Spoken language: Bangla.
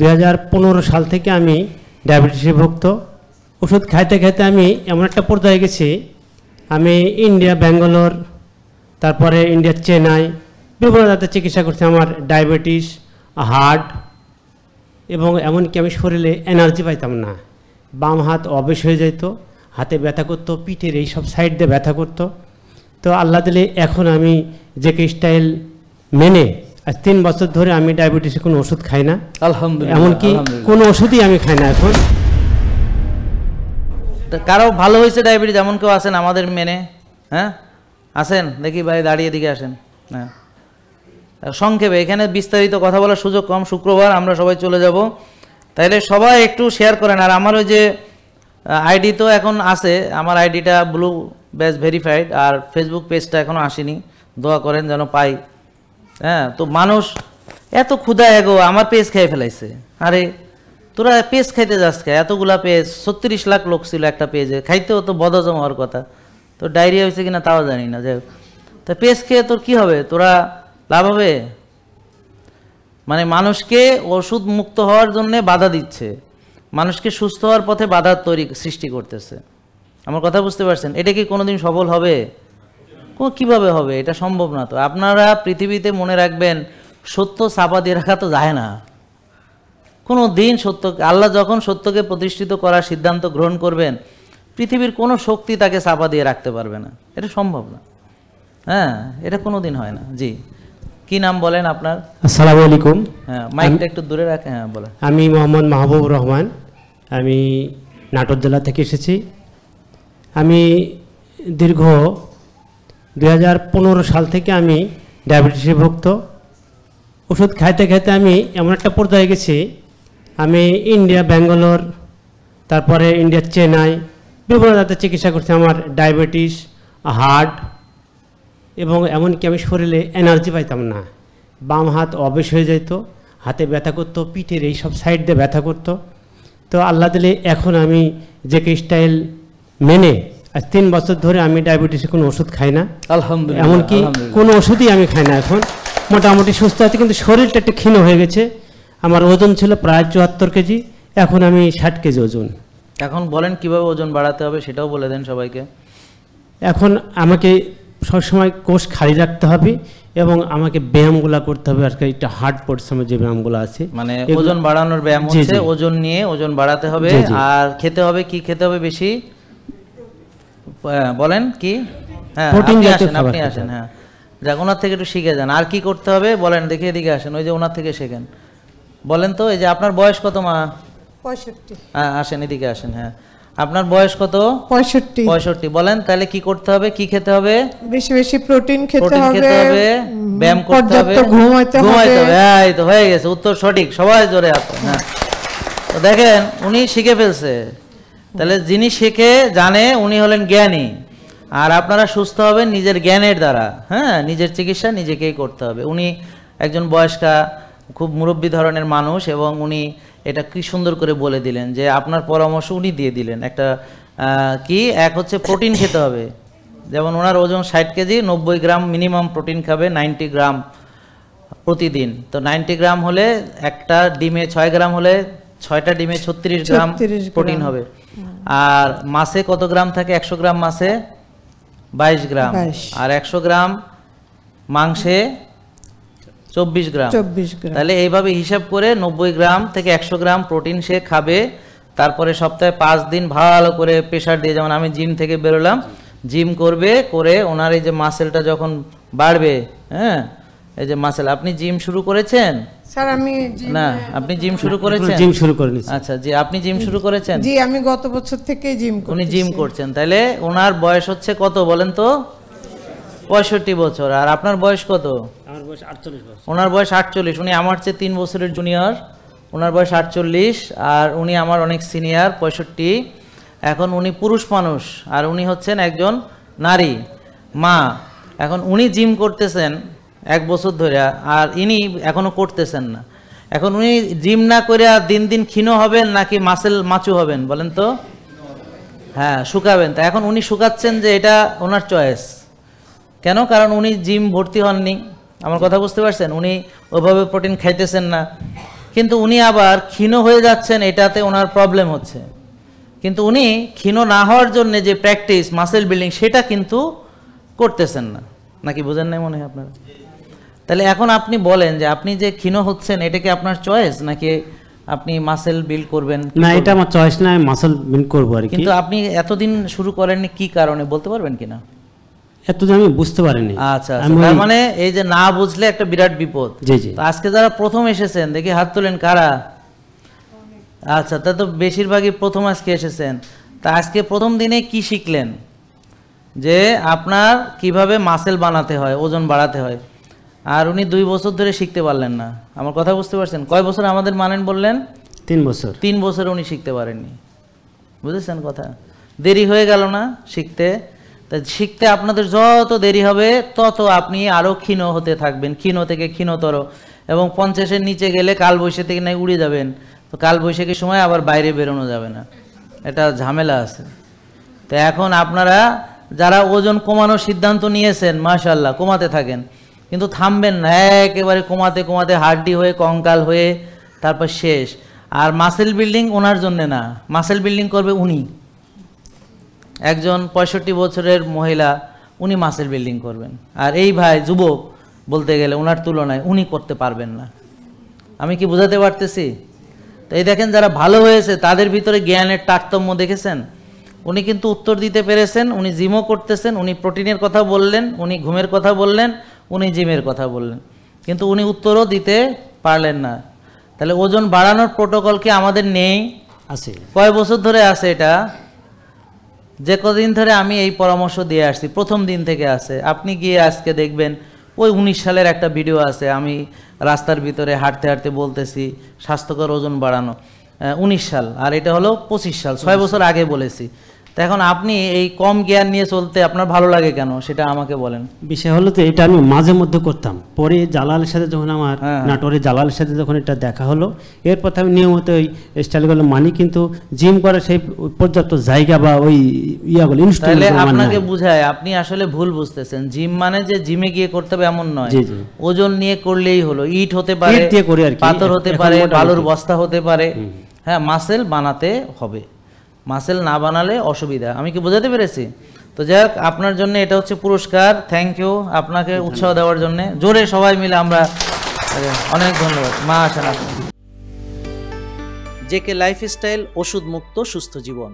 2015 সাল থেকে আমি ডায়াবেটিসে ভুক্ত। ওষুধ খাইতে খাইতে আমি এমন একটা পর্যায়ে গেছি, আমি ইন্ডিয়া, ব্যাঙ্গালোর, তারপরে ইন্ডিয়া, চেন্নাই বিভিন্ন জায়গাতে চিকিৎসা করছি। আমার ডায়াবেটিস, হার্ট এবং এমনকি আমি শরীরে এনার্জি পাইতাম না। বাম হাত অবেশ হয়ে যেত, হাতে ব্যথা করতো, পিঠের এই সব সাইড দিয়ে ব্যথা করতো। তো আল্লাহ দিলে এখন আমি জেকে স্টাইল মেনে আজ 3 বছর ধরে আমি ডায়াবেটিসে কোনো ওষুধ খাই না, আলহামদুলিল্লাহ। এমনকি কোনো ওষুধই আমি খাই না এখন। কারো ভালো হয়েছে ডায়াবেটিস এমন কেউ আছেন আমাদের মেনে? হ্যাঁ আসেন, দেখি ভাই দাঁড়িয়ে দিকে আসেন। হ্যাঁ সংক্ষেপে, এখানে বিস্তারিত কথা বলার সুযোগ কম, শুক্রবার আমরা সবাই চলে যাব, তাইলে সবাই একটু শেয়ার করেন। আর আমার ওই যে আইডি তো এখন আছে, আমার আইডিটা ব্লু ব্যাচ ভেরিফাইড, আর ফেসবুক পেজটা এখনও আসেনি, দোয়া করেন যেন পাই। হ্যাঁ তো মানুষ এত ক্ষুধা এগো আমার পেজ খেয়ে ফেলাইছে। আরে তোরা পেজ খাইতে যাস কে? এতগুলা পেজ, 36 লাখ লোক ছিল একটা পেজে, খাইতেও তো বদহজম হওয়ার কথা। তো ডায়রিয়া হয়েছে কিনা তাও জানি না। যাই হোক, তা পেজ খেয়ে তোর কি হবে? তোরা লাভ হবে? মানে মানুষকে ওষুধ মুক্ত হওয়ার জন্য বাধা দিচ্ছে, মানুষকে সুস্থ হওয়ার পথে বাধা সৃষ্টি করতেছে। আমার কথা বুঝতে পারছেন? এটা কি কোনোদিন সফল হবে? কিভাবে হবে? এটা সম্ভব না। তো আপনারা পৃথিবীতে মনে রাখবেন, সত্য চাপা দিয়ে রাখা তো যায় না কোনো দিন। সত্য, আল্লাহ যখন সত্যকে প্রতিষ্ঠিত করার সিদ্ধান্ত গ্রহণ করবেন, পৃথিবীর কোনো শক্তি তাকে চাপা দিয়ে রাখতে পারবে না, এটা সম্ভব না। হ্যাঁ এটা কোনো দিন হয় না। জি, কি নাম বলেন আপনার? আসসালামু আলাইকুম। হ্যাঁ মাইকটা একটু দূরে রাখেন। হ্যাঁ বলেন। আমি মোহাম্মদ মাহবুবুর রহমান, আমি নাটোর জেলা থেকে এসেছি। আমি দীর্ঘ 2015 সাল থেকে আমি ডায়াবেটিসে ভুক্ত। ওষুধ খাইতে খাইতে আমি এমন একটা পর্যায়ে গেছি, আমি ইন্ডিয়া, ব্যাঙ্গালোর, তারপরে ইন্ডিয়া, চেন্নাই বিভিন্ন জায়গাতে চিকিৎসা করছি। আমার ডায়াবেটিস, হার্ট এবং এমনকি আমি শরীরে এনার্জি পাইতাম না। বাম হাত অবেশ হয়ে যেত, হাতে ব্যথা করতো, পিঠের এই সব সাইড দিয়ে ব্যথা করতো। তো আল্লাহ দিলে এখন আমি জেকে স্টাইল মেনে আজ 3 বছর ধরে আমি ডায়াবেটিসে কোনো ওষুধ খাই না, আলহামদুলিল্লাহ। এমনকি কোনো ওষুধই আমি খাই না এখন। মোটামুটি সুস্থ আছে, কিন্তু শরীরটা একটু ক্ষীণ হয়ে গেছে। আমার ওজন ছিল প্রায় 74 কেজি, এখন আমি 60 কেজি ওজন। এখন বলেন কিভাবে ওজন বাড়াতে হবে সেটাও বলে দেন সবাইকে। এখন আমাকে সবসময় কোষ খালি রাখতে হবে এবং আমাকে ব্যায়ামগুলো করতে হবে। আর কি একটা হার্ড পরিশ্রমের যে ব্যায়ামগুলো আছে, মানে ওজন বাড়ানোর ব্যায়াম হচ্ছে ওজন নিয়ে ওজন বাড়াতে হবে। আর খেতে হবে কি? খেতে হবে বেশি, বলেন কি? হ্যাঁ আপনি আসেন। হ্যাঁ যাক, ওনার থেকে একটু শিখে যান। আর কি করতে হবে বলেন দেখি, এদিকে আসেন, ওই যে ওনার থেকে শেখেন। বলেন তো, এই যে আপনার বয়স কত মা? 65। হ্যাঁ আসেন, এদিকে আসেন। হ্যাঁ আপনার বয়স কত? 65। বলেন তাহলে কি করতে হবে, কি খেতে হবে? বেশি বেশি প্রোটিন খেতে হবে, ব্যায়াম করতে হবে, ঘুমাইতে হবে। এই তো হয়ে গেছে, উত্তর সঠিক। সবাই জোরে আসেন। হ্যাঁ তো দেখেন উনি শিখে ফেলছে। তাহলে যিনি শিখে জানে উনি হলেন জ্ঞানী। আর আপনারা সুস্থ হবেন নিজের জ্ঞানের দ্বারা। হ্যাঁ নিজের চিকিৎসা নিজেকেই করতে হবে। উনি একজন বয়স্কা, খুব মুরব্বী ধরনের মানুষ, এবং উনি এটা কি সুন্দর করে বলে দিলেন যে আপনার পরামর্শ উনি দিয়ে দিলেন। একটা কি এক হচ্ছে প্রোটিন খেতে হবে। যেমন ওনার ওজন 60 কেজি, 90 গ্রাম মিনিমাম প্রোটিন খাবে, 90 গ্রাম প্রতিদিন। তো 90 গ্রাম হলে একটা ডিমে 6 গ্রাম হলে 6টা ডিমে 36 গ্রাম প্রোটিন হবে। আর মাছে কত গ্রাম থাকে? 100 গ্রাম মাছে 22 গ্রাম, আর 100 গ্রাম মাংসে 24 গ্রাম। তাহলে এইভাবে হিসাব করে 90 গ্রাম থেকে 100 গ্রাম প্রোটিন সে খাবে। তারপরে সপ্তাহে 5 দিন ভালো করে প্রেশার দিয়ে, যেমন আমি জিম থেকে বেরোলাম, জিম করবে, করে ওনার এই যে মাসেলটা যখন বাড়বে, হ্যাঁ এই যে মাসেল। আপনি জিম শুরু করেছেন? স্যার আমি না, আপনি জিম শুরু করেছেন? জিম শুরু করেনি। আচ্ছা জি, আপনি জিম শুরু করেছেন? জি আমি গত বছর থেকে জিম করছি। উনি জিম করছেন। তাহলে ওনার বয়স হচ্ছে কত বলেন তো? 65 বছর। আর আপনার বয়স কত? আমার বয়স 48 বছর। ওনার বয়স 48। উনি আমার চেয়ে 3 বছরের জুনিয়র। ওনার বয়স 48 আর উনি আমার অনেক সিনিয়র, 65। এখন উনি পুরুষ মানুষ আর উনি হচ্ছেন একজন নারী, মা। এখন উনি জিম করতেছেন 1 বছর ধরে, আর ইনি এখনো করতেছেন না। এখন উনি জিম না করে দিন দিন ক্ষীণ হবেন নাকি মাসেল মাচু হবেন বলেন তো? হ্যাঁ শুকাবেন। তা এখন উনি শুকাচ্ছেন যে এটা ওনার চয়েস। কেন? কারণ উনি জিম ভর্তি হননি। আমার কথা বুঝতে পারছেন? উনি ওইভাবে প্রোটিন খাইতেছেন না, কিন্তু উনি আবার ক্ষীণ হয়ে যাচ্ছেন, এটাতে ওনার প্রবলেম হচ্ছে। কিন্তু উনি ক্ষীণ না হওয়ার জন্য যে প্র্যাকটিস মাসেল বিল্ডিং সেটা কিন্তু করতেছেন না, নাকি বোঝেন নাই মনে হয় আপনারা? তাহলে এখন আপনি বলেন যে আপনি যে ক্ষীণ হচ্ছেন এটা কি আপনার চয়েস, নাকি আপনি মাসেল বিল্ড করবেন? না, এটা আমার চয়েস না, আমি মাসল বিল্ড করবো আর কি। কিন্তু আপনি এতদিন শুরু করেননি কি কারণে বলতে পারবেন কিনা? এতদিন আমি বুঝতে পারিনি। আচ্ছা, তার মানে এই যে না বুঝলে একটা বিরাট বিপদ। জি জি। তো আজকে যারা প্রথম এসেছেন দেখি হাত তোলেন, কারা? আচ্ছা, তা তো বেশিরভাগই প্রথম আজকে এসেছেন। তা আজকে প্রথম দিনে কি শিখলেন? যে আপনার কিভাবে মাসেল বানাতে হয়, ওজন বাড়াতে হয়। আর উনি 2 বছর ধরে শিখতে পারলেন না, আমার কথা বুঝতে পারছেন? কয় বছর আমাদের মানেন বললেন? 3 বছর। 3 বছর উনি শিখতে পারেননি, বুঝেছেন কথা? দেরি হয়ে গেল না শিখতে? তাই শিখতে আপনাদের যত দেরি হবে তত আপনি আরও ক্ষীণ হতে থাকবেন, ক্ষীণ থেকে ক্ষীণতর, এবং 50-এর নিচে গেলে কালবৈশাখী থেকে নাই উড়ে যাবেন। তো কালবৈশাখীর সময় আবার বাইরে বেরোনো যাবে না, এটা ঝামেলা আছে। তো এখন আপনারা যারা ওজন কমানোর সিদ্ধান্ত নিয়েছেন, মাশাআল্লাহ কমাতে থাকেন, কিন্তু থামবেন না, একেবারে কমাতে কমাতে হাড্ডি হয়ে কঙ্কাল হয়ে তারপর শেষ। আর মাসেল বিল্ডিং ওনার জন্য না, মাসেল বিল্ডিং করবে উনি, একজন 65 বছরের মহিলা, উনি মাসেল বিল্ডিং করবেন। আর এই ভাই যুবক, বলতে গেলে ওনার তুলনায় উনি করতে পারবেন না। আমি কি বোঝাতে পারতেছি? তো এই দেখেন যারা ভালো হয়েছে তাদের ভিতরে জ্ঞানের তারতম্য দেখেছেন। উনি কিন্তু উত্তর দিতে পেরেছেন, উনি জিমও করতেছেন, উনি প্রোটিনের কথা বললেন, উনি ঘুমের কথা বললেন, উনি জিমের কথা বললেন, কিন্তু উনি উত্তরও দিতে পারলেন না। তাহলে ওজন বাড়ানোর প্রোটোকল কি আমাদের নেই? আছে। কয় বছর ধরে আছে এটা? যে কদিন ধরে আমি এই পরামর্শ দিয়ে আসছি, প্রথম দিন থেকে আছে। আপনি গিয়ে আজকে দেখবেন ওই 19 সালের একটা ভিডিও আছে, আমি রাস্তার ভিতরে হাঁটতে হাঁটতে বলতেছি স্বাস্থ্যকর ওজন বাড়ানো, 19 সাল, আর এটা হলো 25 সাল, 6 বছর আগে বলেছি। তো এখন আপনি এই কম জ্ঞান নিয়ে চলতে আপনার ভালো লাগে কেন সেটা আমাকে বলেন। বিষয় হলো তো এটা আমি মাঝে মধ্যে করতাম, পরে জালালের সাথে যখন আমার নাটোরে জালালের সাথে যখন এটা দেখা হলো, এরপর আমি নিয়মিত ওই স্টাইলগুলো মানি, কিন্তু জিম করার সেই পর্যাপ্ত জায়গা বা ওই ইয়াগুলো তাহলে আপনাকে বুঝায় আপনি আসলে ভুল বুঝতেছেন। জিম মানে যে জিমে গিয়ে করতে হবে এমন নয়, ওজন নিয়ে করলেই হলো। ইট হতে পারে, পাথর হতে পারে, বালুর বস্তা হতে পারে, হ্যাঁ মাসেল বানাতে হবে। মাসেল না বানালে অসুবিধা। আমি কি বোঝাতে পেরেছি? তো যাক, আপনার জন্য এটা হচ্ছে পুরস্কার। থ্যাংক ইউ আপনাকে উৎসাহ দেওয়ার জন্য। জোরে সবাই মিলে আমরা অনেক ধন্যবাদ। মা আসেন। জেকে লাইফস্টাইল, ওষুধ মুক্ত সুস্থ জীবন।